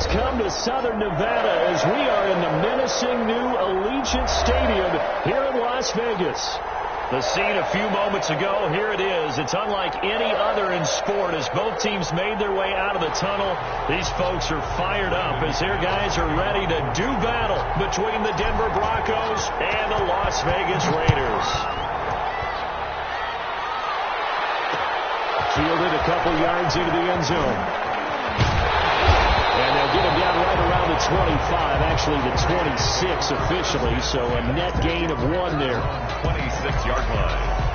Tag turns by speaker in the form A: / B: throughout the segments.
A: come to Southern Nevada as we are in the menacing new Allegiant Stadium here in Las Vegas. The scene a few moments ago, here it is. It's unlike any other in sport as both teams made their way out of the tunnel. These folks are fired up as their guys are ready to do battle between the Denver Broncos and the Las Vegas Raiders. Fielded a couple yards into the end zone. And they'll get him down right around the 25, actually the 26 officially, so a net gain of 1 there.
B: 26-yard line.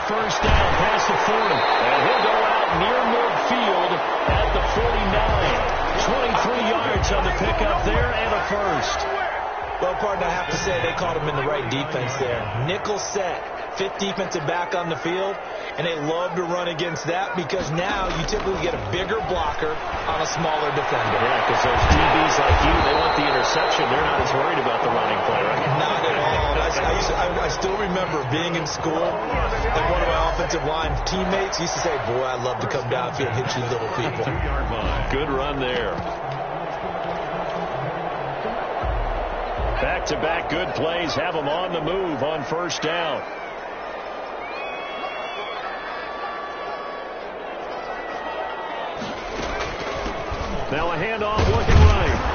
A: First down past the 40, and he'll go out near midfield at the 49. 23 yards on the pickup there and a first.
C: Well, partner, I have to say they caught him in the right defense there. Nickel set, fifth defensive back on the field, and they love to run against that because now you typically get a bigger blocker on a smaller defender.
A: Yeah, because those DBs like you, they want the interception. They're not as worried about the running play, right?
C: Not at all. I still remember being in school, and one of my offensive line teammates used to say, boy, I love to come downfield and hit you little people.
A: Good run there. Back-to-back good plays have them on the move on first down. Now a handoff looking right.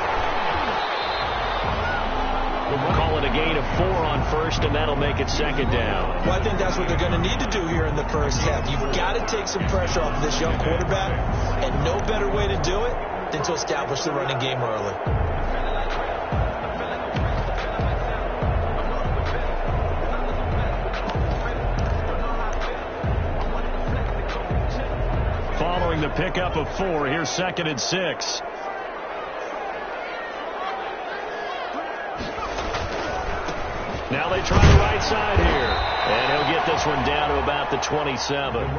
A: We'll call it a gain of 4 on first, and that'll make it second down.
C: Well, I think that's what they're going to need to do here in the first half. You've got to take some pressure off this young quarterback, and no better way to do it than to establish the running game early.
A: Following the pickup of 4, here's 2nd and 6. Now they try the right side here. And he'll get this one down to about the 27.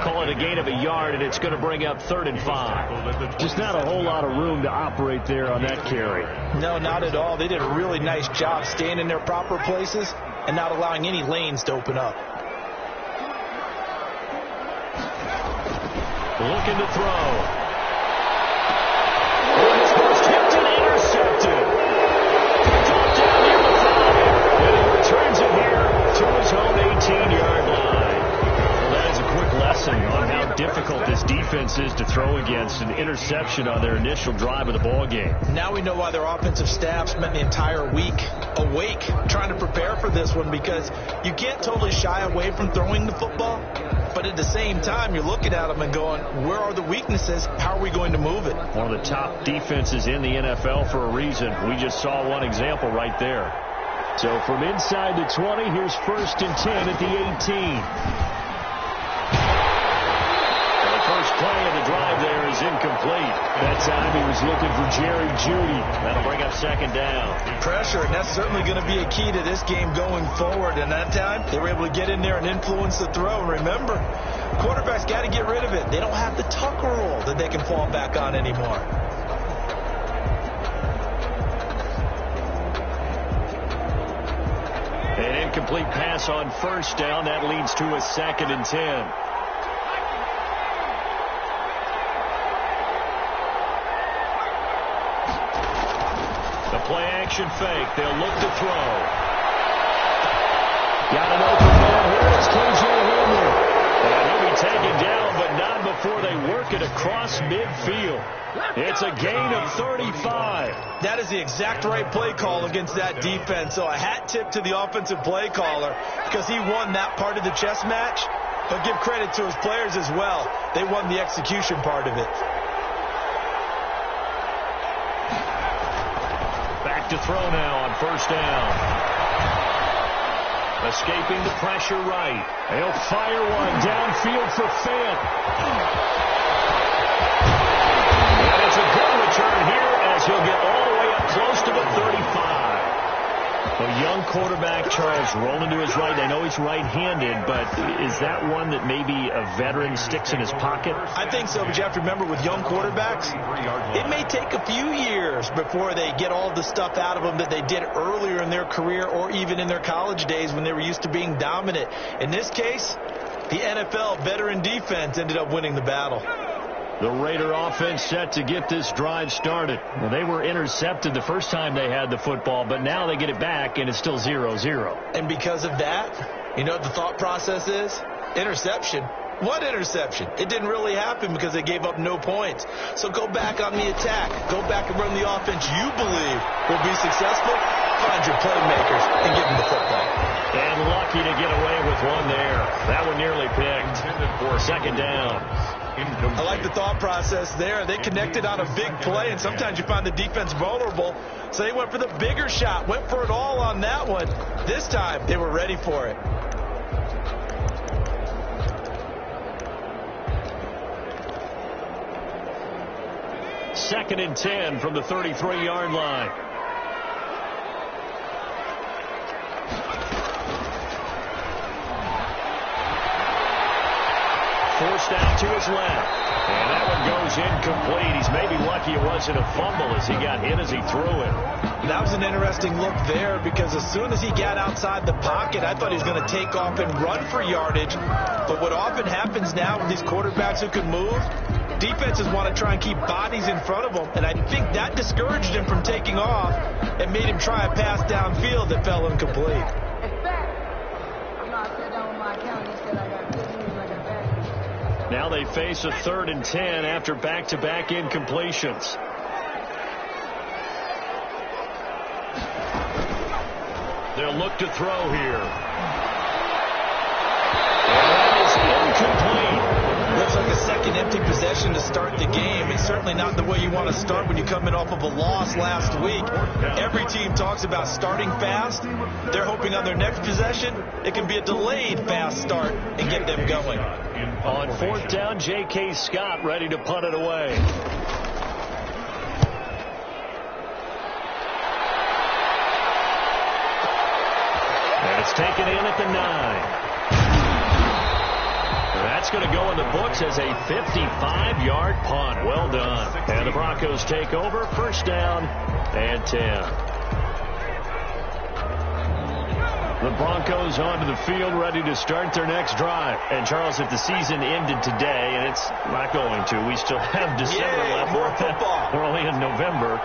A: Call it a gain of a yard, and it's going to bring up 3rd and 5. Just not a whole lot of room to operate there on that carry.
C: No, not at all. They did a really nice job staying in their proper places and not allowing any lanes to open up.
A: Looking to throw. And it's first hit and intercepted. Dropped down near the 5. And he returns it here to his own 18-yard line. Well, that is a quick lesson on how difficult this defense is to throw against. An interception on their initial drive of the ball game.
C: Now we know why their offensive staff spent the entire week awake trying to prepare for this one, because you can't totally shy away from throwing the football. But at the same time, you're looking at them and going, where are the weaknesses? How are we going to move it?
A: One of the top defenses in the NFL for a reason. We just saw one example right there. So from inside the 20, here's 1st and 10 at the 18. And the first play of the drive there is incomplete. That time he was looking for Jerry Jeudy. That'll bring up 2nd down.
C: Pressure, and that's certainly going to be a key to this game going forward. And that time, they were able to get in there and influence the throw. And remember, quarterbacks got to get rid of it. They don't have the tucker roll that they can fall back on anymore.
A: An incomplete pass on 1st down. That leads to a 2nd and 10. The play-action fake. They'll look to throw. Got an open man here. It's KJ Hamler. And he'll be taken down, but not before they work it across midfield. It's a gain of 35.
C: That is the exact right play call against that defense. So a hat tip to the offensive play caller, because he won that part of the chess match. But give credit to his players as well. They won the execution part of it.
A: Back to throw now on 1st down. Escaping the pressure right. They'll fire one downfield for Fant. And it's a good return here as he'll get all the way up close to the 35. A young quarterback, Charles, rolling to his right. I know he's right-handed, but is that one that maybe a veteran sticks in his pocket?
C: I think so, but you have to remember with young quarterbacks, it may take a few years before they get all the stuff out of them that they did earlier in their career or even in their college days when they were used to being dominant. In this case, the NFL veteran defense ended up winning the battle.
A: The Raider offense set to get this drive started. Well, they were intercepted the first time they had the football, but now they get it back, and it's still 0-0.
C: And because of that, you know what the thought process is? Interception. What interception? It didn't really happen because they gave up no points. So go back on the attack. Go back and run the offense you believe will be successful. Find your playmakers and give them the football.
A: And lucky to get away with one there. That one nearly picked. Second down.
C: I like the thought process there. They connected on a big play, and sometimes you find the defense vulnerable. So they went for the bigger shot, went for it all on that one. This time, they were ready for it.
A: Second and 10 from the 33-yard line. Forced out to his left. And that one goes incomplete. He's maybe lucky it wasn't a fumble as he got hit as he threw it.
C: That was an interesting look there because as soon as he got outside the pocket, I thought he was going to take off and run for yardage. But what often happens now with these quarterbacks who can move, defenses want to try and keep bodies in front of them. And I think that discouraged him from taking off and made him try a pass downfield that fell incomplete.
A: Now they face a 3rd and 10 after back-to-back incompletions. They'll look to throw here. And that is incomplete.
C: Looks like a second empty possession to start the game. It's certainly not the way you want to start when you're coming off of a loss last week. Every team talks about starting fast. They're hoping on their next possession it can be a delayed fast start and get them going.
A: On 4th down, J.K. Scott ready to punt it away. And it's taken in at the 9. That's going to go in the books as a 55-yard punt. Well done. And the Broncos take over. 1st down and 10. The Broncos onto the field ready to start their next drive. And, Charles, if the season ended today, and it's not going to, we still have December left.
C: More football.
A: We're only in November.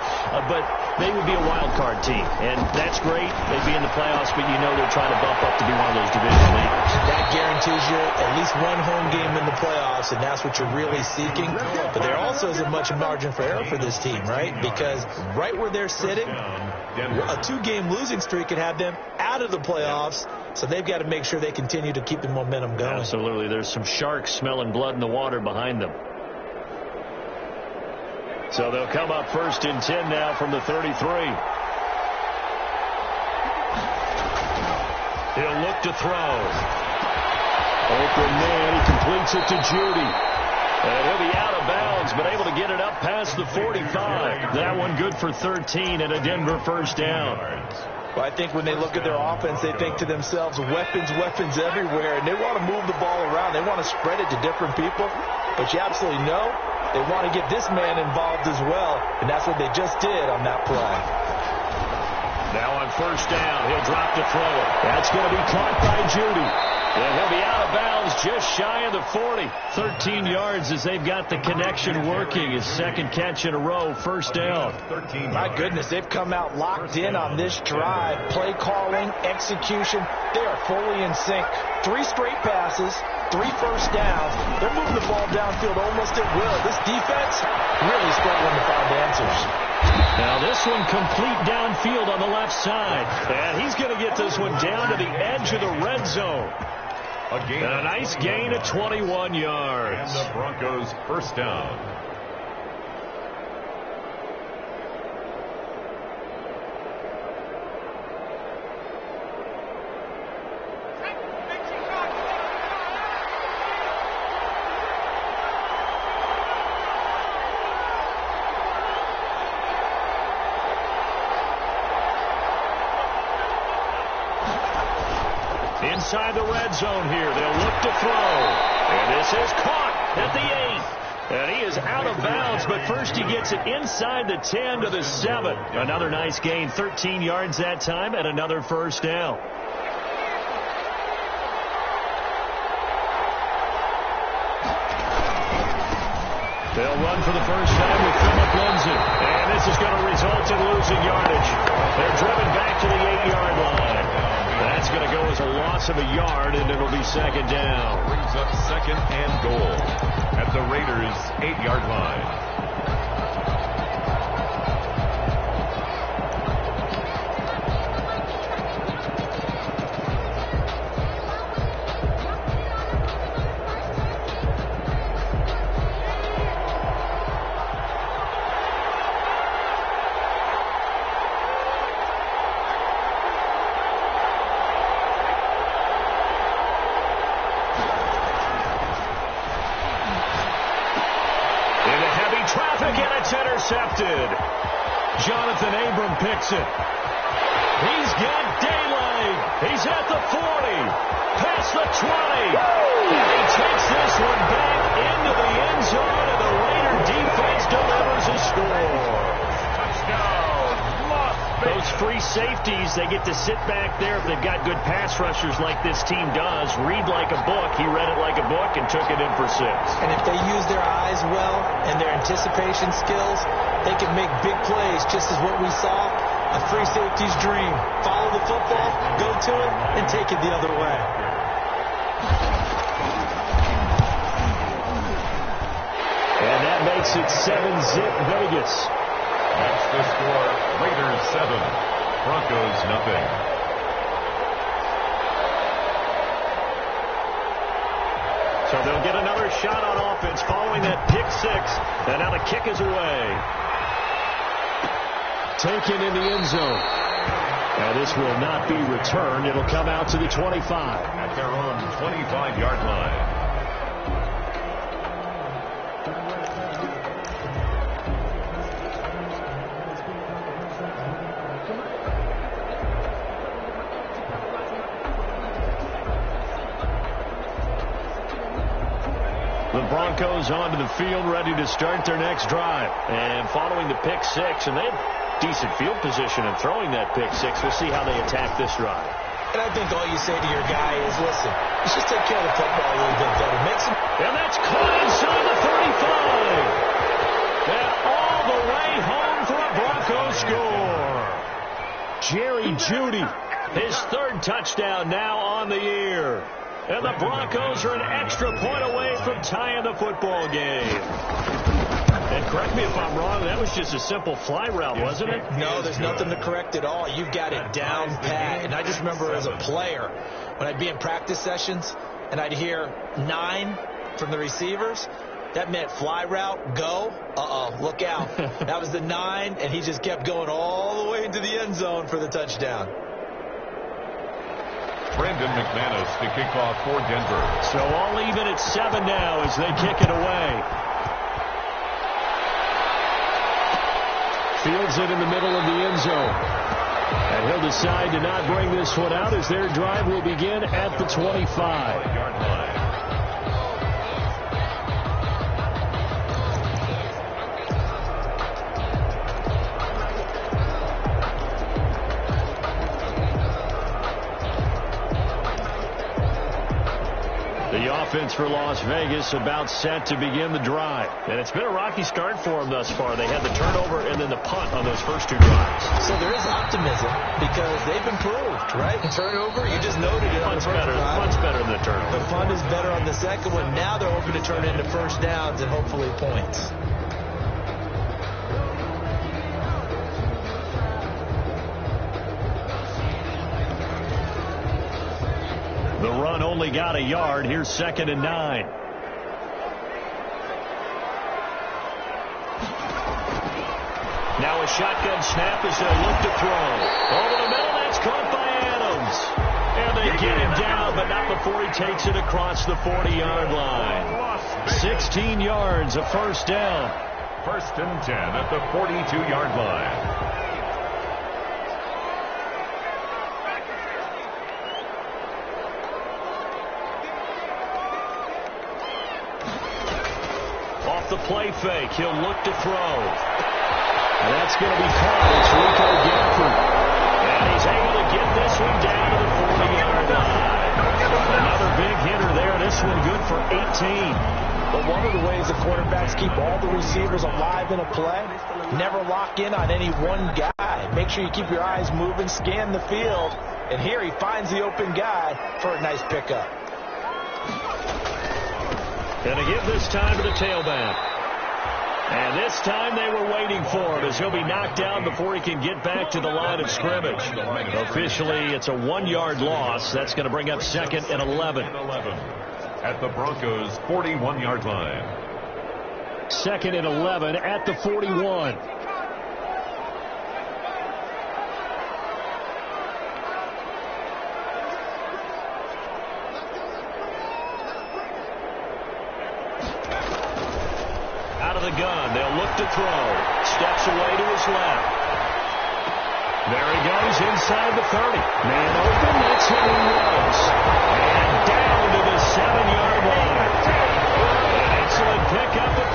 A: But they would be a wild card team. And that's great. They'd be in the playoffs, but you know they're trying to bump up to be one of those division leaders.
C: That guarantees you at least one home game in the playoffs, and that's what you're really seeking. But there also isn't much margin for error for this team, right? Because right where they're sitting, a 2-game losing streak could have them out of the playoffs, so they've got to make sure they continue to keep the momentum going.
A: Absolutely. There's some sharks smelling blood in the water behind them. So they'll come up 1st and 10 now from the 33. He'll look to throw. Open man, he completes it to Judy. And he'll be out of bounds, but able to get it up past the 45. That one good for 13 and a Denver 1st down.
C: Well, I think when they look at their offense, they think to themselves, weapons, weapons everywhere, and they want to move the ball around. They want to spread it to different people, but you absolutely know they want to get this man involved as well, and that's what they just did on that play.
A: Now on 1st down, he'll drop to throw it. That's going to be caught by Judy. And he'll be out of bounds just shy of the 40. 13 yards as they've got the connection working. His 2nd catch in a row, 1st down.
C: My goodness, they've come out locked in on this drive. Play calling, execution, they are fully in sync. 3 straight passes, 3 first downs. They're moving the ball downfield almost at will. This defense really struggling to find answers.
A: Now this one complete downfield on the left side. And he's going to get this one down to the edge of the red zone. And a nice gain of 21 yards.
B: And the Broncos 1st down.
A: inside the red zone here. They'll look to throw. And this is caught at the 8. And he is out of bounds, but first he gets it inside the 10 to the 7. Another nice gain, 13 yards that time, and another first down. They'll run for the first time with Phillip Lindsay. And this is going to result in losing yardage. They're driven back to the 8-yard line. That's going to go as a loss of a yard, and it'll be second down.
B: Brings up second and goal at the Raiders' 8-yard line.
A: Intercepted. Jonathan Abram picks it. He's got daylight. He's at the 40. Past the 20. And he takes this one back into the end zone, and the Raider defense delivers a score. Touchdown, Las Vegas. Those free safeties, they get to sit back there if they've got good pass rushers like this team does. Read like a book. He read it like a book and took it in for 6.
C: And if they use their eyes well and their anticipation skills, they can make big plays, just as what we saw. A free safety's dream. Follow the football, go to it, and take it the other way.
A: And that makes it 7-zip Vegas.
B: That's the score. Raiders 7, Broncos nothing.
A: So they'll get another shot on offense following that pick 6. And now the kick is away. Taken in the end zone. And this will not be returned. It'll come out to the 25.
B: At their own 25-yard line.
A: The Broncos onto the field, ready to start their next drive. And following the pick 6, and they have decent field position in throwing that pick 6. We'll see how they attack this drive.
C: And I think all you say to your guy is, listen, let's just take care of the football a little bit better. Make some...
A: And that's caught inside the 35. And all the way home for a Broncos score. Jerry Jeudy, his 3rd touchdown now on the year. And the Broncos are an extra point away from tying the football game. And correct me if I'm wrong, that was just a simple fly route, wasn't it?
C: No, there's nothing to correct at all. You've got it down pat. And I just remember as a player, when I'd be in practice sessions and I'd hear 9 from the receivers, that meant fly route, go. Look out. That was the 9, and he just kept going all the way into the end zone for the touchdown.
B: Brandon McManus to kick off for Denver.
A: So all even at 7 now as they kick it away. Fields it in the middle of the end zone. And he'll decide to not bring this one out as their drive will begin at the 25-yard line. The offense for Las Vegas about set to begin the drive. And it's been a rocky start for them thus far. They had the turnover and then the punt on those first 2 drives.
C: So there is optimism because they've improved, right? The turnover, you just noted it on the first drive.
A: The punt's better than the turnover.
C: The punt is better on the second one. Now they're hoping to turn it into first downs and hopefully points.
A: The run only got a yard. Here's 2nd and 9. Now a shotgun snap as they look to throw. Over the middle, that's caught by Adams. And they get him down, but not before he takes it across the 40-yard line. 16 yards, a first down.
B: 1st and 10 at the 42-yard line.
A: off the play fake. He'll look to throw. And that's going to be caught. It's Rico Gafford. And he's able to get this one down to the 40-yard line. Another big hitter there. This one good for 18.
C: But one of the ways the quarterbacks keep all the receivers alive in a play, never lock in on any one guy. Make sure you keep your eyes moving, scan the field. And here he finds the open guy for a nice pickup.
A: Going to give this time to the tailback. And this time they were waiting for him as he'll be knocked down before he can get back to the line of scrimmage. Officially, it's a 1-yard loss. That's going to bring up 2nd and 11.
B: At the Broncos' 41-yard line.
A: 2nd and 11 at the 41. Out of the gun. They'll look to throw. Steps away to his left. There he goes inside the 30. Man open. That's who he was. And down to the 7-yard line. An excellent pickup at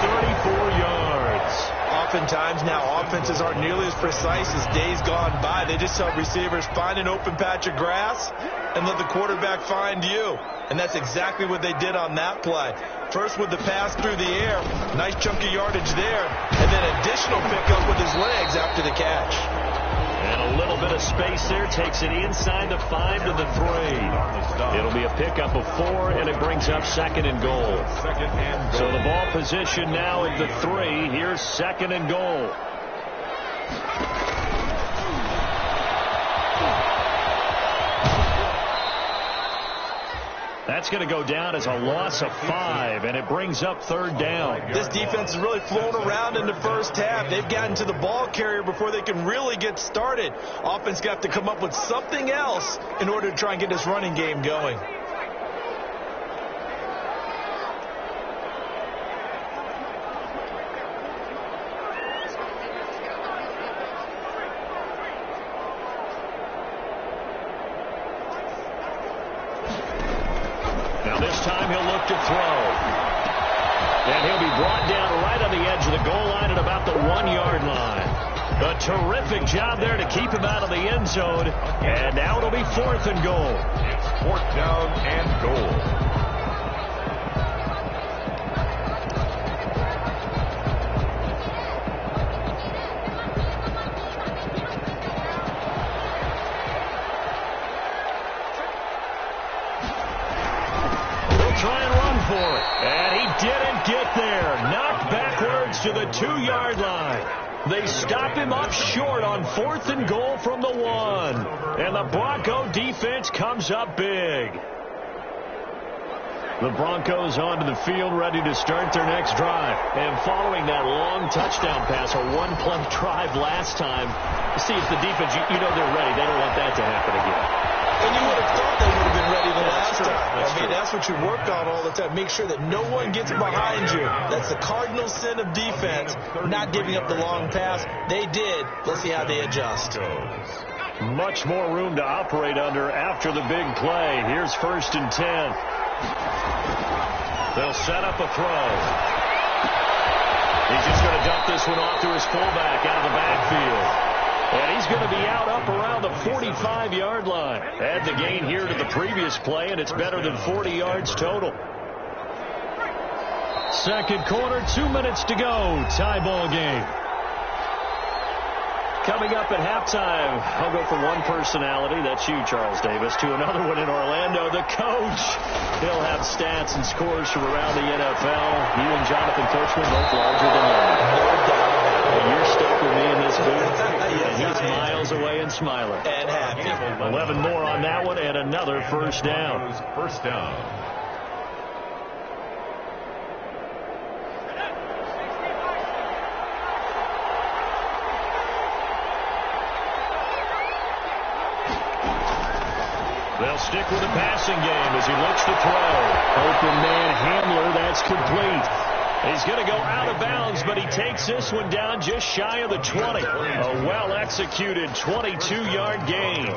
A: 34 yards.
C: Oftentimes now offenses aren't nearly as precise as days gone by. They just tell receivers, find an open patch of grass and let the quarterback find you. And that's exactly what they did on that play. First with the pass through the air, nice chunky yardage there, and then additional pickup with his legs after the catch.
A: And a little bit of space there takes it inside the 5 to the 3. It'll be a pickup of 4, and it brings up 2nd and goal. So the ball position now at the 3. Here's 2nd and goal. That's going to go down as a loss of 5, and it brings up 3rd down.
C: This defense has really flown around in the first half. They've gotten to the ball carrier before they can really get started. Offense got to come up with something else in order to try and get this running game going.
A: To throw. And he'll be brought down right on the edge of the goal line at about the 1-yard line. A terrific job there to keep him out of the end zone. And now it'll be 4th and goal.
B: 4th down and goal.
A: And he didn't get there. Knocked backwards to the 2-yard line. They stop him up short on 4th and goal from the 1. And the Bronco defense comes up big. The Broncos onto the field ready to start their next drive. And following that long touchdown pass, a 1-play drive last time, see if the defense, you know they're ready. They don't want that to happen again.
C: And you would have thought they would have been ready the last time. That's what you work on all the time. Make sure that no one gets behind you. That's the cardinal sin of defense, not giving up the long pass. They did. Let's see how they adjust.
A: Much more room to operate under after the big play. Here's 1st and 10. They'll set up a throw. He's just going to dump this one off to his fullback out of the backfield. And he's going to be out up around the 45-yard line. Add the gain here to the previous play, and it's better than 40 yards total. 2nd quarter, 2 minutes to go. Tie ball game. Coming up at halftime, I'll go from one personality, that's you, Charles Davis, to another one in Orlando, the coach. He'll have stats and scores from around the NFL. You and Jonathan Coachman both larger than life. And you're stuck with me in this booth. And he's miles away and smiling.
C: And happy.
A: 11 more on that one and another first down.
B: First down.
A: They'll stick with the passing game as he looks to throw. Open man Hamler, that's complete. He's going to go out of bounds, but he takes this one down just shy of the 20. A well-executed 22-yard gain.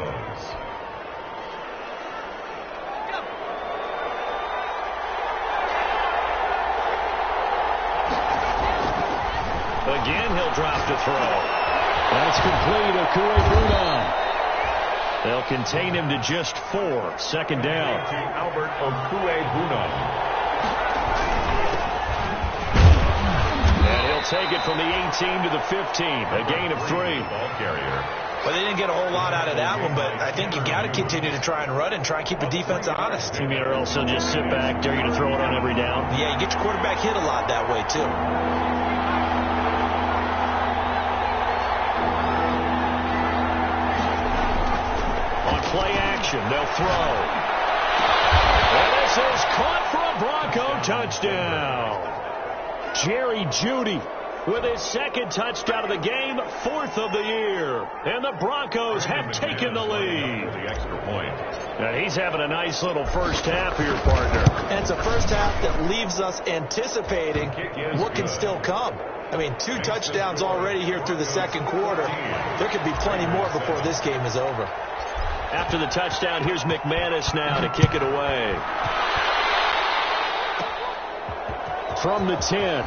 A: he'll drop to throw.
D: That's complete. Okue-Buna.
A: They'll contain him to just 4. Second down.
B: Albert Okue-Buna.
A: And he'll take it from the 18 to the 15. A gain of 3.
B: Ball carrier.
C: Well, they didn't get a whole lot out of that one, but I think you got to continue to try and run and try and keep the defense honest.
A: You mean, or else they'll just sit back, dare you to throw it on every down?
C: Yeah, you get your quarterback hit a lot that way, too.
A: On play action, they'll throw. And this is caught for a Bronco touchdown. Jerry Jeudy with his second touchdown of the game, 4th of the year. And the Broncos have taken the lead.
B: The extra point.
A: And he's having a nice little first half here, partner.
C: And it's a first half that leaves us anticipating what can still come. I mean, 2 touchdowns already here through the second quarter. There could be plenty more before this game is over.
A: After the touchdown, here's McManus now to kick it away. From the 10.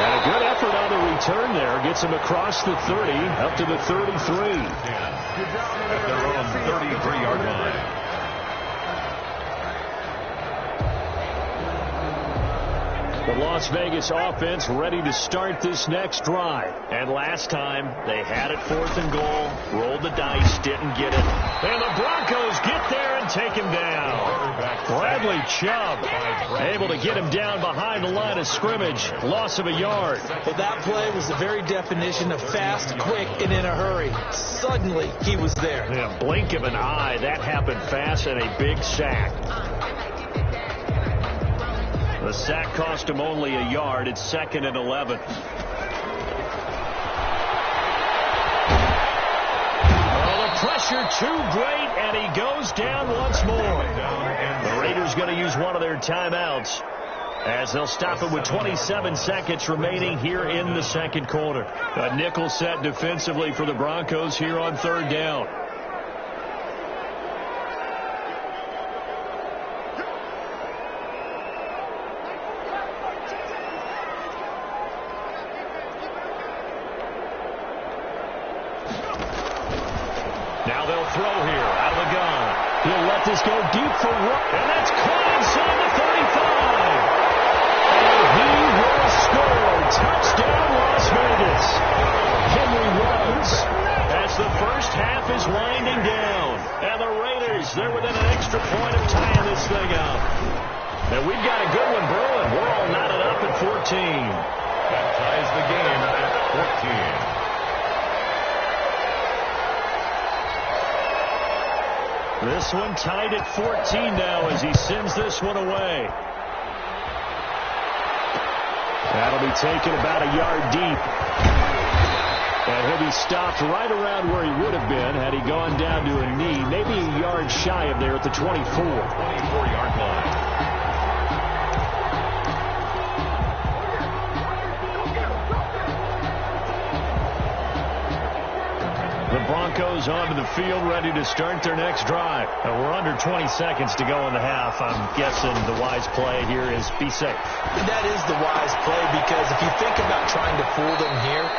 A: And a good effort on the return there. Gets him across the 30, up to the 33.
B: At their own 33-yard line.
A: The Las Vegas offense ready to start this next drive. And last time, they had it 4th and goal, rolled the dice, didn't get it. And the Broncos get there and take him down. Bradley Chubb able to get him down behind the line of scrimmage. Loss of a yard.
C: Well, that play was the very definition of fast, quick, and in a hurry. Suddenly, he was there.
A: Yeah, blink of an eye. That happened fast and a big sack. The sack cost him only a yard. It's 2nd and 11. Oh, the pressure too great, and he goes down once more. The Raiders going to use one of their timeouts as they'll stop it with 27 seconds remaining here in the second quarter. A nickel set defensively for the Broncos here on 3rd down. Now they'll throw here out of the gun. He'll let this go deep for Rook, and that's caught inside the 35. And he will score. Touchdown, Las Vegas. Henry Ruggs, as the first half is winding down. And the Raiders, they're within an extra point of tying this thing up. And we've got a good one brewing. We're all knotted up at 14.
B: That ties the game at 14.
A: This one tied at 14 now as he sends this one away. That'll be taken about a yard deep. And he'll be stopped right around where he would have been had he gone down to a knee, maybe a yard shy of there at the 24.
B: 24-yard line.
A: The Broncos onto the field ready to start their next drive. We're under 20 seconds to go in the half. I'm guessing the wise play here is be safe.
C: That is the wise play, because if you think about trying to fool them here,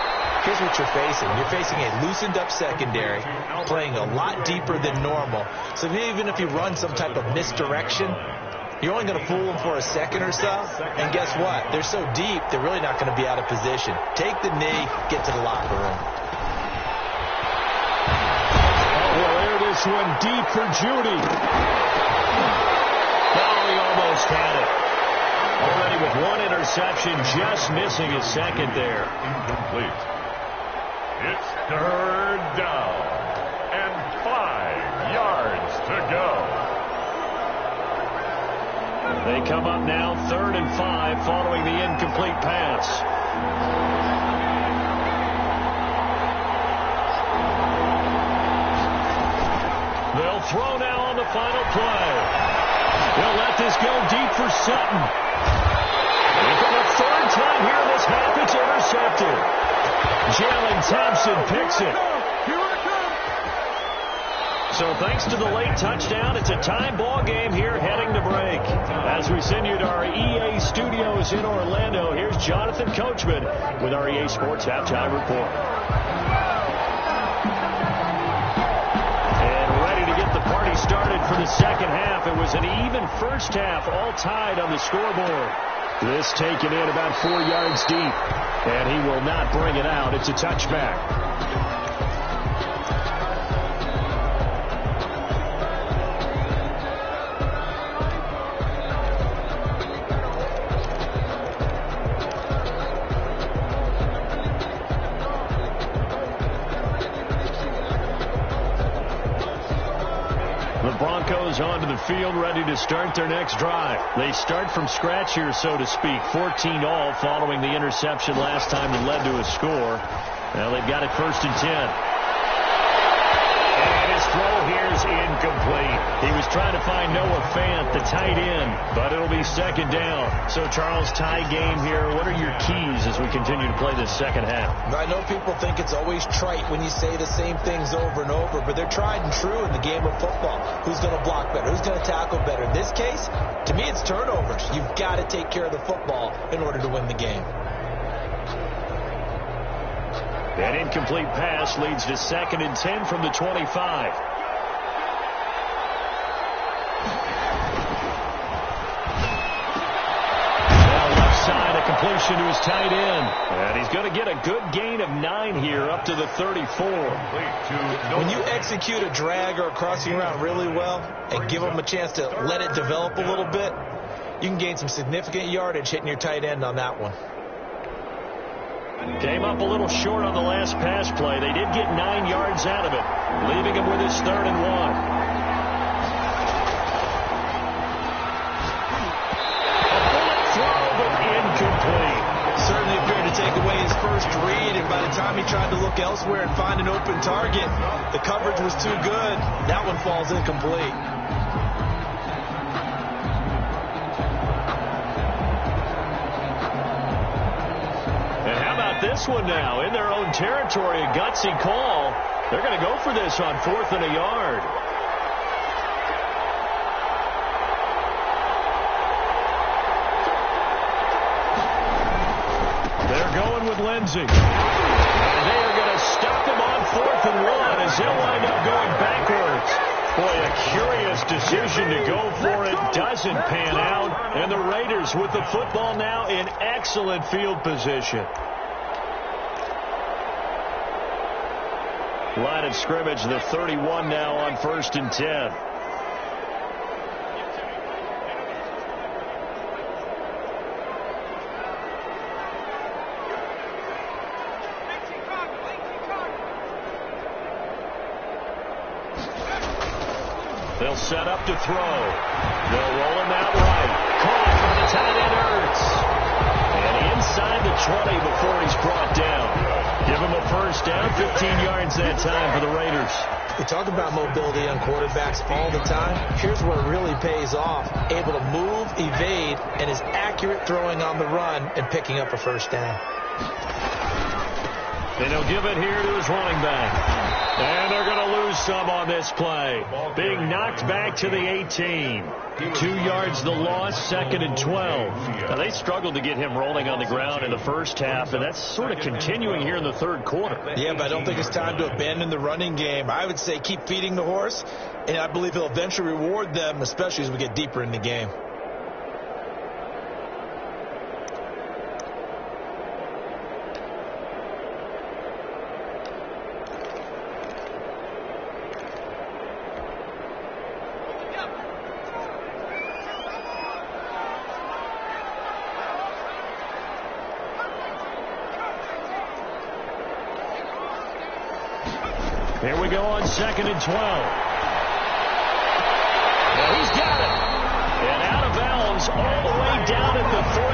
C: here's what you're facing. You're facing a loosened up secondary, playing a lot deeper than normal. So even if you run some type of misdirection, you're only going to fool them for a second or so. And guess what? They're so deep, they're really not going to be out of position. Take the knee, get to the locker room.
A: This one deep for Jeudy. Oh, he almost had it. Already with one interception, just missing his second there.
B: Incomplete. It's 3rd down and 5 yards to go.
A: They come up now 3rd and 5 following the incomplete pass. They'll throw now on the final play. They'll let this go deep for Sutton. And for the 3rd time here in this half, it's intercepted. Jalen Thompson picks it. So thanks to the late touchdown, it's a tie ball game here heading to break. As we send you to our EA studios in Orlando, here's Jonathan Coachman with our EA Sports Halftime Report. And ready to get the party started for the second half. It was an even first half, all tied on the scoreboard. This taken in about 4 yards deep, and he will not bring it out. It's a touchback. Onto the field, ready to start their next drive. They start from scratch here, so to speak. 14-all following the interception last time that led to a score. Now they've got it 1st and 10. And his throw here is incomplete. He was trying to find Noah Fant, the tight end, but it'll be 2nd down. So, Charles, tie game here. What are your keys as we continue to play this second half?
C: I know people think it's always trite when you say the same things over and over, but they're tried and true in the game of football. Who's going to block better? Who's going to tackle better? In this case, to me, it's turnovers. You've got to take care of the football in order to win the game.
A: That incomplete pass leads to 2nd and 10 from the 25. Completion to his tight end. And he's going to get a good gain of 9 here up to the 34.
C: When you execute a drag or a crossing route really well and give them a chance to let it develop a little bit, you can gain some significant yardage hitting your tight end on that one.
A: Came up a little short on the last pass play. They did get 9 yards out of it, leaving him with his 3rd and 1.
C: Certainly appeared to take away his first read, and by the time he tried to look elsewhere and find an open target, the coverage was too good. That one falls incomplete.
A: And how about this one now? In their own territory, a gutsy call. They're going to go for this on 4th and a yard. Lindsay. And they are going to stop him on 4th and 1 as they'll wind up going backwards. Boy, a curious decision to go for it. Doesn't pan out. And the Raiders with the football now in excellent field position. Line of scrimmage, the 31 now on 1st and 10. They'll set up to throw. They'll roll him out right. Caught by the tight end Ertz. And inside the 20 before he's brought down. Give him a 1st down, 15 yards that time for the Raiders.
C: We talk about mobility on quarterbacks all the time. Here's where it really pays off. Able to move, evade, and is accurate throwing on the run and picking up a 1st down.
A: And he'll give it here to his running back. And they're going to lose some on this play. Being knocked back to the 18. 2 yards the loss, 2nd and 12. Now, they struggled to get him rolling on the ground in the first half, and that's sort of continuing here in the 3rd quarter.
C: Yeah, but I don't think it's time to abandon the running game. I would say keep feeding the horse, and I believe he'll eventually reward them, especially as we get deeper in the game.
A: Here we go on 2nd and 12. Now he's got it. And out of bounds all the way down at the 3.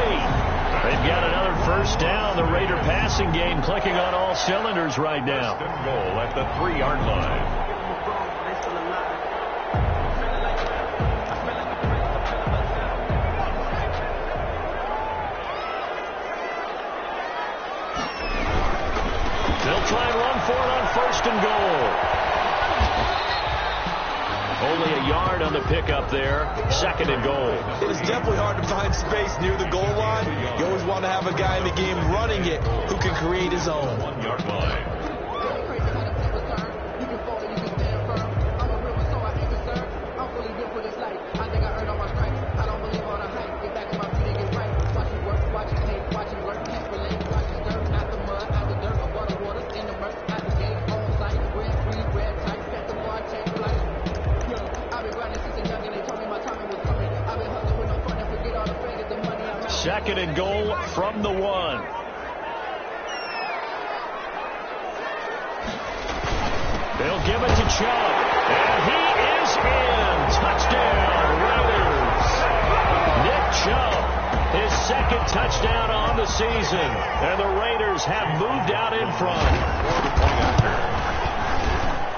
A: They've got another 1st down. The Raider passing game clicking on all cylinders right now.
B: Goal at the 3-yard line.
A: They'll try and run for it on 1st and goal. Only a yard on the pickup there. 2nd and goal.
C: It's definitely hard to find space near the goal line. You always want to have a guy in the game running it who can create his own.
B: 1-yard line.
A: Second and goal from the 1. They'll give it to Chubb. And he is in. Touchdown, Raiders. Nick Chubb, his 2nd touchdown on the season. And the Raiders have moved out in front.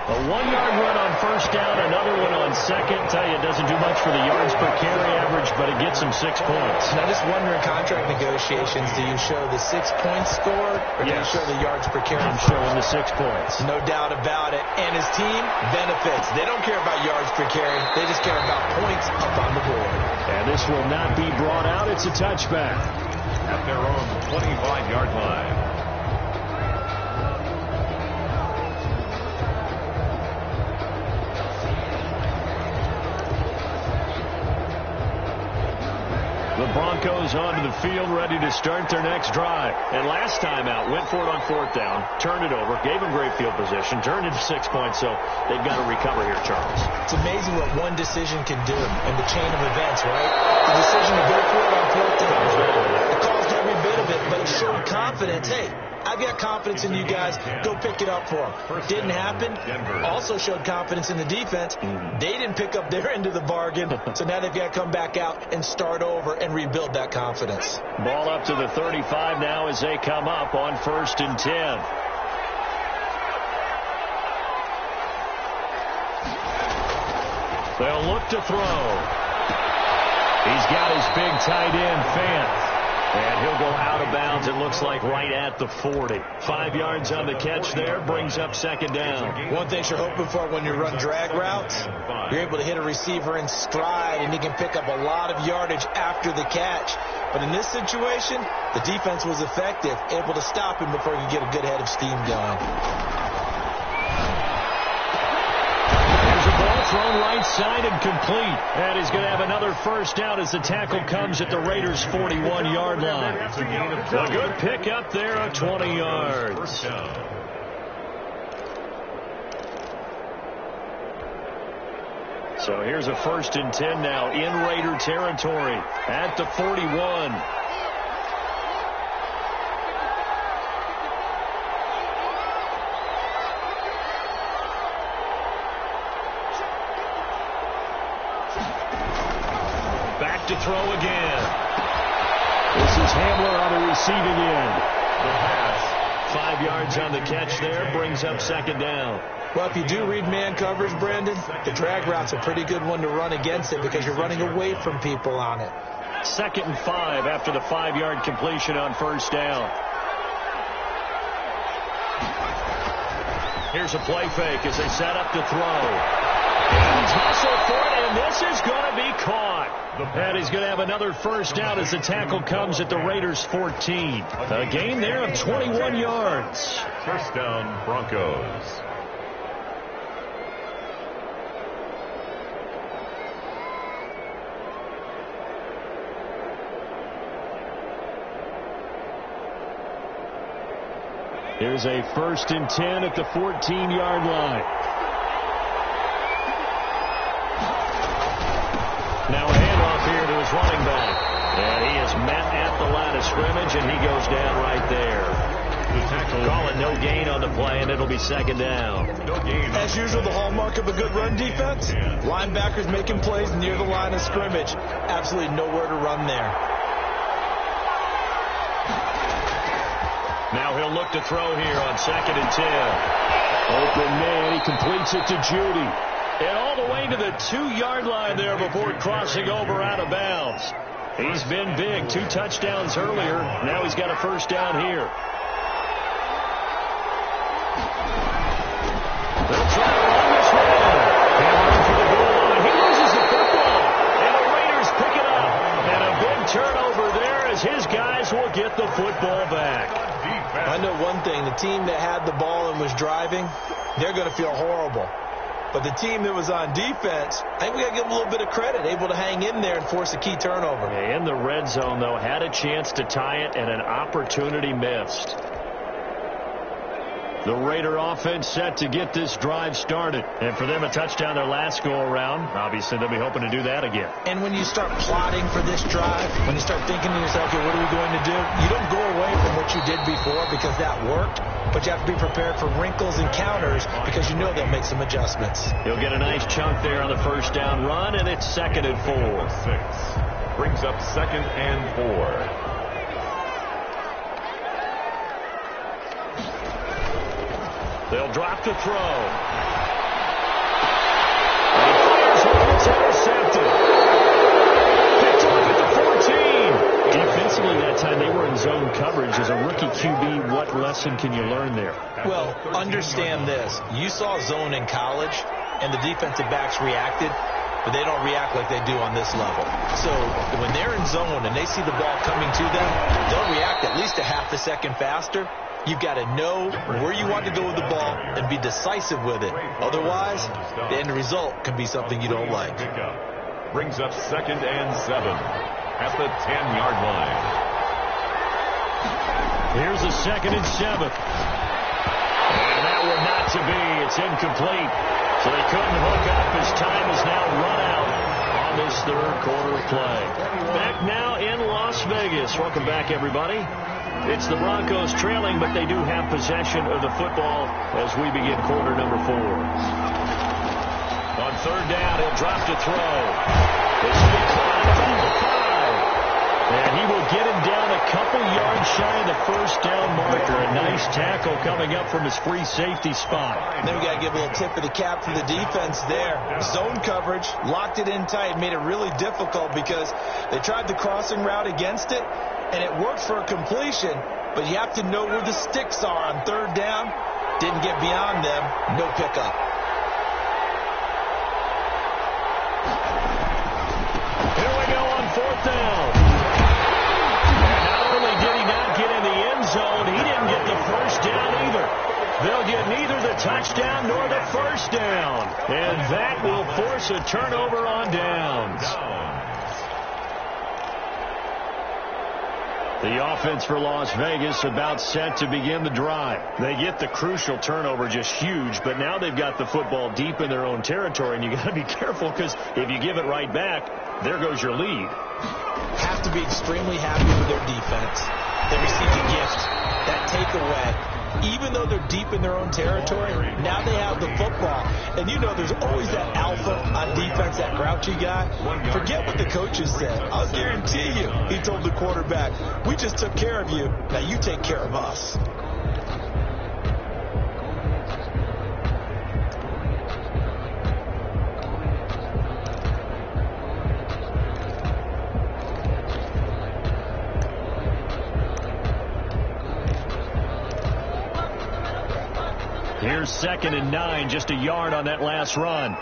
A: A 1-yard run on 1st down, another one on 2nd. Tell you, it doesn't do much for the yards per carry average, but it gets him 6 points.
C: Now, just wondering, contract negotiations, do you show the 6 points scored, or do you show the yards per carry?
A: I'm showing the 6 points.
C: No doubt about it. And his team benefits. They don't care about yards per carry. They just care about points up on the board.
A: And this will not be brought out. It's a touchback.
B: At their own 25-yard line.
A: The Broncos onto the field, ready to start their next drive. And last time out, went for it on 4th down, turned it over, gave them great field position, turned it 6 points, so they've got to recover here, Charles.
C: It's amazing what one decision can do in the chain of events, right? The decision to go for it on 4th down. It caused every bit of it, but it showed confidence. Hey, I've got confidence in you guys. Go pick it up for them. Didn't happen. Also showed confidence in the defense. They didn't pick up their end of the bargain, so now they've got to come back out and start over and rebuild that confidence.
A: Ball up to the 35 now as they come up on 1st and 10. They'll look to throw. He's got his big tight end, Fant. And he'll go out of bounds, it looks like, right at the 40. 5 yards on the catch there, brings up 2nd down.
C: One thing you're hoping for when you run drag routes, you're able to hit a receiver in stride, and he can pick up a lot of yardage after the catch. But in this situation, the defense was effective, able to stop him before he could get a good head of steam going.
A: Thrown right side and complete. And he's going to have another 1st down as the tackle comes at the Raiders' 41-yard line. A good pickup there of 20 yards. So here's a 1st and 10 now in Raider territory at the 41. To throw again. This is Hamler on the receiving end.
B: The pass.
A: 5 yards on the catch there, brings up 2nd down.
C: Well, if you do read man coverage, Brandon, the drag route's a pretty good one to run against it because you're running away from people on it.
A: 2nd and 5 after the 5-yard completion on 1st down. Here's a play fake as they set up to throw. And tussle for it, and this is going to be caught. And he's going to have another 1st down as the tackle comes at the Raiders' 14. A gain there of 21 yards.
B: 1st down, Broncos.
A: Here's a 1st and 10 at the 14-yard line. Now a handoff here to his running back. And he is met at the line of scrimmage, and he goes down right there. Call it no gain on the play, and it'll be 2nd down.
B: No gain.
C: As usual, the hallmark of a good run defense, linebackers making plays near the line of scrimmage. Absolutely nowhere to run there.
A: Now he'll look to throw here on 2nd and 10. Open man, he completes it to Judy. And all the way to the 2-yard line there before crossing over out of bounds. He's been big. 2 touchdowns earlier. Now he's got a 1st down here. They'll try to run this one. And run for the goal get the football back.
C: I know one thing. The team that had the ball and was driving, they're going to feel horrible. But the team that was on defense, I think we got to give them a little bit of credit, able to hang in there and force a key turnover.
A: In the red zone, though, had a chance to tie it and an opportunity missed. The Raider offense set to get this drive started. And for them, a touchdown their last go-around. Obviously, they'll be hoping to do that again.
C: And when you start plotting for this drive, when you start thinking to yourself, okay, what are we going to do? You don't go away from what you did before because that worked. But you have to be prepared for wrinkles and counters because you know they'll make some adjustments.
A: He'll get a nice chunk there on the first down run, and it's 2nd and 4.
B: 6 brings up 2nd and 4.
A: They'll drop the throw. And he fires one. It's intercepted. Picked off at the 14. Defensively that time, they were in zone coverage. As a rookie QB, what lesson can you learn there?
C: Well, understand this. You saw zone in college, and the defensive backs reacted, but they don't react like they do on this level. So when they're in zone and they see the ball coming to them, they'll react at least a half a second faster. You've got to know where you want to go with the ball and be decisive with it. Otherwise, the end result can be something you don't like.
B: Brings up 2nd and 7 at the 10-yard line.
A: Here's a 2nd and 7. And that one not to be. It's incomplete. So they couldn't hook up. His time is now run out on this third quarter of play. Back now in Las Vegas. Welcome back, everybody. It's the Broncos trailing, but they do have possession of the football as we begin quarter number 4. On 3rd down, he'll drop to throw. It's declined from the 5. And he will get him down a couple yards shy of the first down marker. A nice tackle coming up from his free safety spot.
C: Then we got to give a little tip of the cap for the defense there. Zone coverage, locked it in tight, made it really difficult because they tried the crossing route against it. And it worked for a completion, but you have to know where the sticks are on 3rd down. Didn't get beyond them. No pickup.
A: Here we go on 4th down. And not only did he not get in the end zone, he didn't get the first down either. They'll get neither the touchdown nor the first down. And that will force a turnover on downs. The offense for Las Vegas about set to begin the drive. They get the crucial turnover, just huge, but now they've got the football deep in their own territory, and you got to be careful because if you give it right back, there goes your lead.
C: Have to be extremely happy with their defense. They received a gift, that takeaway. Even though they're deep in their own territory, now they have the football. And you know there's always that alpha on defense, that grouchy guy. Forget what the coaches said. I'll guarantee you, he told the quarterback, we just took care of you. Now you take care of us.
A: Here's 2nd and 9, just a yard on that last run.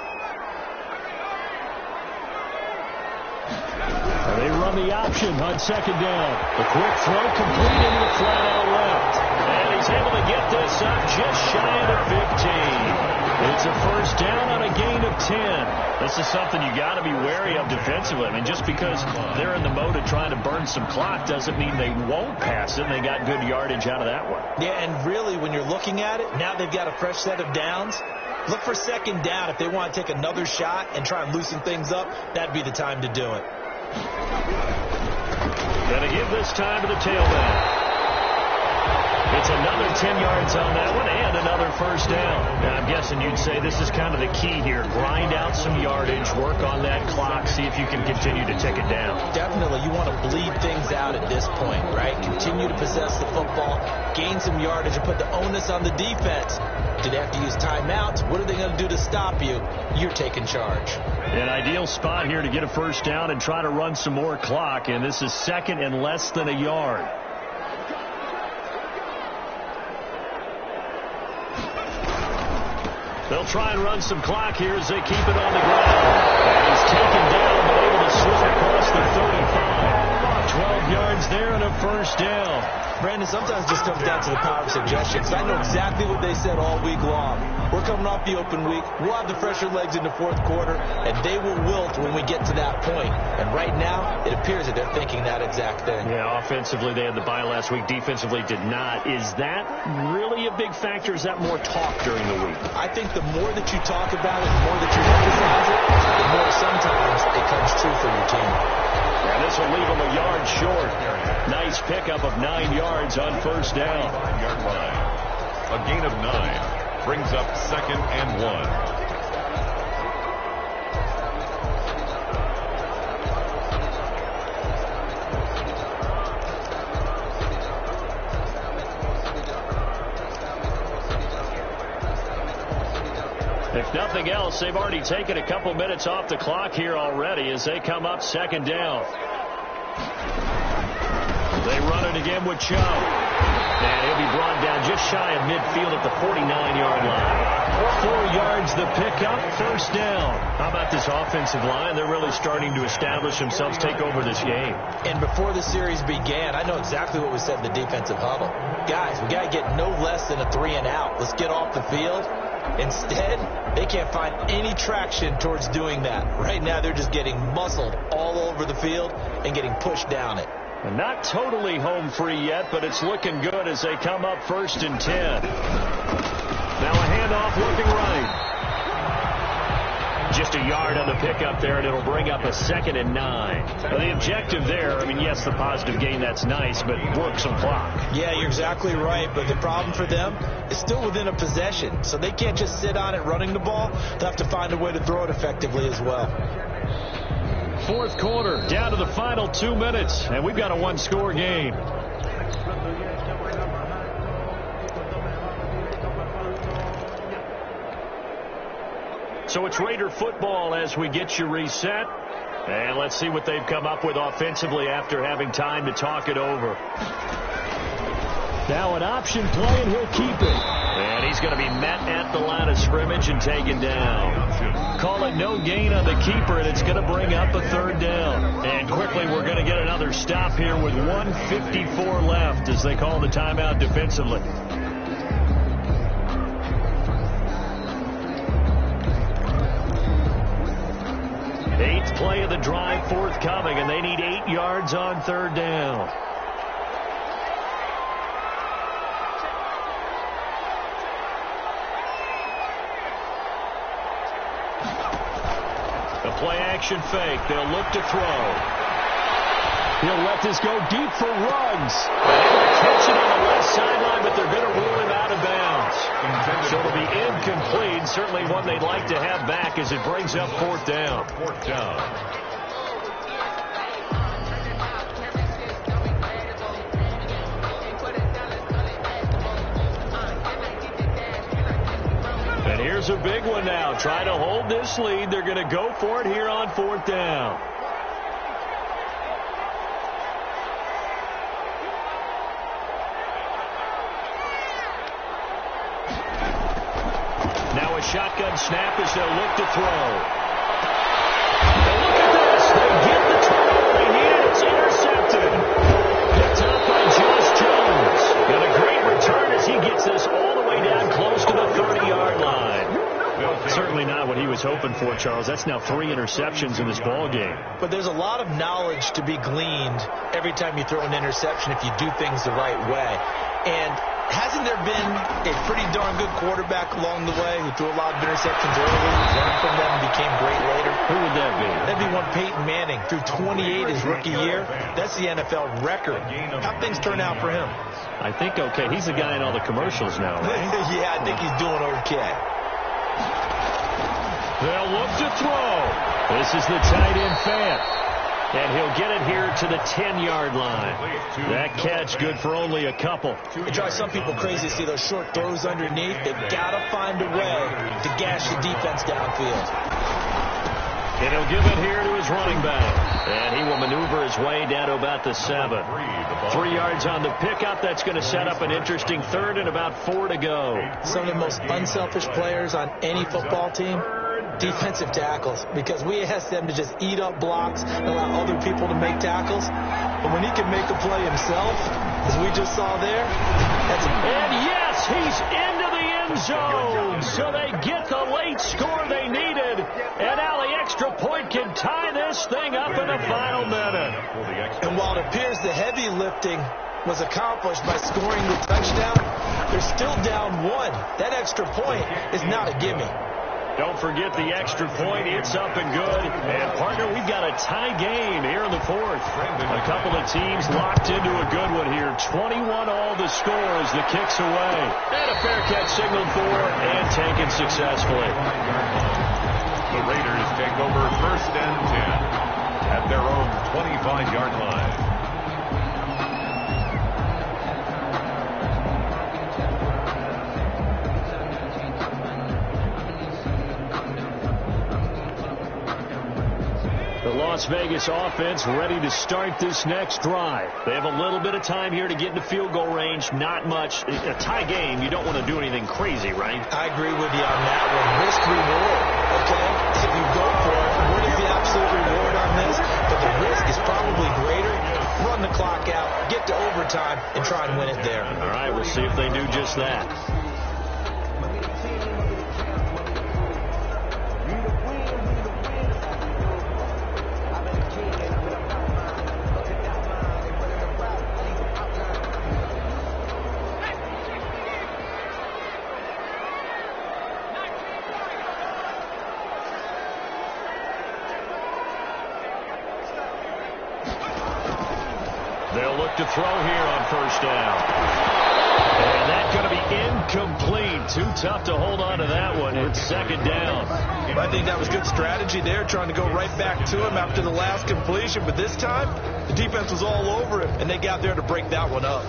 A: They run the option on 2nd down. The quick throw complete into the flat out left. And he's able to get this up just shy of the 15. It's a first down on a gain of 10. This is something you got to be wary of defensively. I mean, just because they're in the mode of trying to burn some clock doesn't mean they won't pass it. And they got good yardage out of that one.
C: Yeah, and really, when you're looking at it, now they've got a fresh set of downs. Look for 2nd down. If they want to take another shot and try and loosen things up, that'd be the time to do it.
A: Going to give this time to the tailback. It's another 10 yards on that one and another first down. Now, I'm guessing you'd say this is kind of the key here. Grind out some yardage, work on that clock, see if you can continue to tick it down.
C: Definitely. You want to bleed things out at this point, right? Continue to possess the football, gain some yardage, and put the onus on the defense. Do they have to use timeouts? What are they going to do to stop you? You're taking charge.
A: An ideal spot here to get a first down and try to run some more clock, and this is 2nd and less than a yard. They'll try and run some clock here as they keep it on the ground. And he's taken down but able to slip across the 35. 12 yards yards there and a first down.
C: Brandon, sometimes it just comes down to the power of suggestion. I know exactly what they said all week long. We're coming off the open week. We'll have the fresher legs in the fourth quarter, and they will wilt when we get to that point. And right now, it appears that they're thinking that exact thing.
A: Yeah, offensively, they had the bye last week. Defensively, did not. Is that really a big factor? Is that more talk during the week?
C: I think the more that you talk about it, the more that you emphasize it, the more sometimes it comes true for your team.
A: And this will leave them a yard short. Nice pickup of 9 yards on first down.
B: 9-yard line. A gain of 9 brings up 2nd and 1.
A: If nothing else, they've already taken a couple minutes off the clock here already as they come up 2nd down. They run it again with Cho. And he'll be brought down just shy of midfield at the 49-yard line. 4 yards the pickup, first down. How about this offensive line? They're really starting to establish themselves, take over this game.
C: And before the series began, I know exactly what we said in the defensive huddle. Guys, we got to get no less than a 3 and out. Let's get off the field. Instead, they can't find any traction towards doing that. Right now, they're just getting muscled all over the field and getting pushed down it.
A: And not totally home free yet, but it's looking good as they come up 1st and 10. Now a handoff looking right. Just a yard on the pickup there, and it'll bring up a 2nd and 9. Now the objective there, I mean, yes, the positive gain, that's nice, but work some clock.
C: Yeah, you're exactly right, but the problem for them is still within a possession, so they can't just sit on it running the ball. They'll have to find a way to throw it effectively as well.
A: 4th quarter, down to the final 2 minutes, and we've got a 1-score game. So it's Raider football as we get you reset. And let's see what they've come up with offensively after having time to talk it over. Now an option play, and he'll keep it. And he's going to be met at the line of scrimmage and taken down. Call it no gain on the keeper, and it's going to bring up a 3rd down. And quickly, we're going to get another stop here with 1:54 left as they call the timeout defensively. 8th play of the drive forthcoming, and they need 8 yards on 3rd down. A play-action fake. They'll look to throw. He'll let this go deep for Ruggs. Catch it on the left sideline, but they're going to rule him out of bounds. So it'll be incomplete. Certainly one they'd like to have back as it brings up 4th down.
B: 4th down.
A: And here's a big one now. Try to hold this lead. They're going to go for it here on 4th down. Now a shotgun snap as they'll look to throw. And look at this. They get the turnover they need. It's intercepted. Picked up by Josh Jones. And a great return as he gets this all the way down close to the 30-yard line. Certainly not what he was hoping for, Charles. That's now 3 interceptions in this ball game.
C: But there's a lot of knowledge to be gleaned every time you throw an interception if you do things the right way. And hasn't there been a pretty darn good quarterback along the way who threw a lot of interceptions early, learned from them, and became great later?
A: Who would that be?
C: That'd be one Peyton Manning. Threw 28 his rookie year. That's the NFL record. How things turn out for him?
A: I think okay. He's the guy in all the commercials now, right?
C: Yeah, I think he's doing okay.
A: They'll look to throw. This is the tight end Fant. And he'll get it here to the 10-yard line. That catch good for only a couple.
C: It drives some people crazy to see those short throws underneath. They've got to find a way to gash the defense downfield.
A: And he'll give it here to his running back. And he will maneuver his way down to about the 7. 3 yards on the pickup. That's going to set up an interesting 3rd and about 4 to go.
C: Some of the most unselfish players on any football team defensive tackles, because we asked them to just eat up blocks and allow other people to make tackles. But when he can make a play himself, as we just saw there, that's a...
A: And yes, he's into the end zone. So they get the late score they needed. And now the extra point can tie this thing up in the final minute.
C: And while it appears the heavy lifting was accomplished by scoring the touchdown, they're still down 1. That extra point is not a gimme.
A: Don't forget the extra point. It's up and good. And, partner, we've got a tie game here in the fourth. A couple of teams locked into a good one here. 21 all the score as the kick's away. And a fair catch signaled for and taken successfully.
B: The Raiders take over 1st and 10 at their own 25-yard line.
A: The Las Vegas offense ready to start this next drive. They have a little bit of time here to get into field goal range. Not much. A tie game, you don't want to do anything crazy, right?
C: I agree with you on that one. Risk reward, okay? If you go for it, what is the absolute reward on this? But the risk is probably greater. Run the clock out, get to overtime, and try and win it there.
A: All right, we'll see if they do just that. They'll look to throw here on 1st down. And that's going to be incomplete. Too tough to hold on to that one. It's 2nd down.
C: I think that was good strategy there, trying to go right back to him after the last completion. But this time, the defense was all over him, and they got there to break that one up.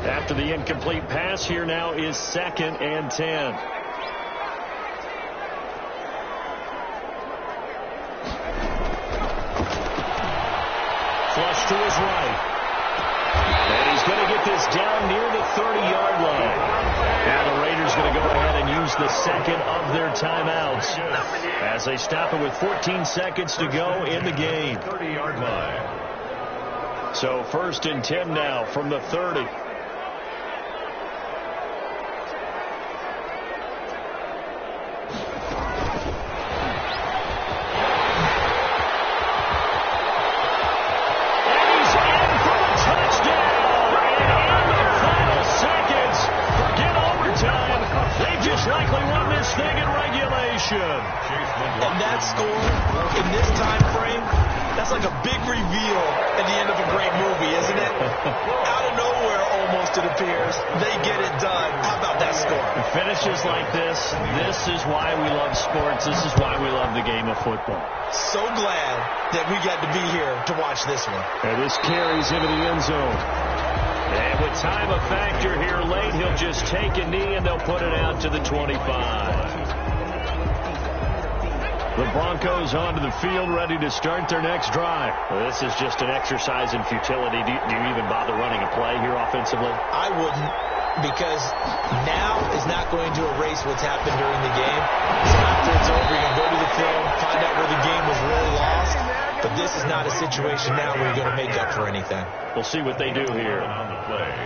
A: After the incomplete pass, here now is 2nd and 10. Flush to his right. And he's going to get this down near the 30-yard line. Now the Raiders going to go ahead and use the second of their timeouts as they stop it with 14 seconds to go in the game.
B: 30-yard line.
A: So 1st and 10 now from the 30.
C: And that score in this time frame, that's like a big reveal at the end of a great movie, isn't it? Out of nowhere, almost, it appears. They get it done. How about that score?
A: Finishes like this is why we love sports. This is why we love the game of football.
C: So glad that we got to be here to watch this one.
A: And this carries into the end zone. And with time a factor here late, he'll just take a knee and they'll put it out to the 25. The Broncos onto the field, ready to start their next drive. Well, this is just an exercise in futility. Do you even bother running a play here offensively?
C: I wouldn't, because now is not going to erase what's happened during the game. So after it's over, you're going to go to the film, find out where the game was really lost. But this is not a situation now where you're going to make up for anything.
A: We'll see what they do here.
B: On the play.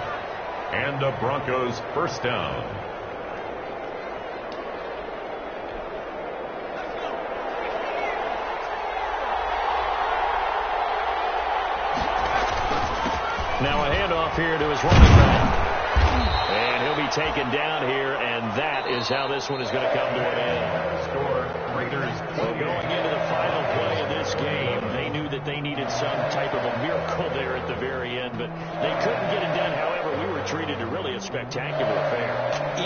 B: And the Broncos 1st down.
A: Now a handoff here to his running back. And he'll be taken down here, and that is how this one is going to come to an end.
B: Score, Raiders.
A: Well, going into the final play of this game, they knew that they needed some type of a miracle there at the very end, but they couldn't get it done. However, we were treated to really a spectacular affair.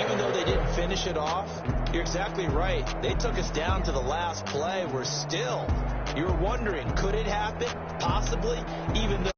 C: Even though they didn't finish it off, you're exactly right. They took us down to the last play. We're still, you were wondering, could it happen? Possibly, even though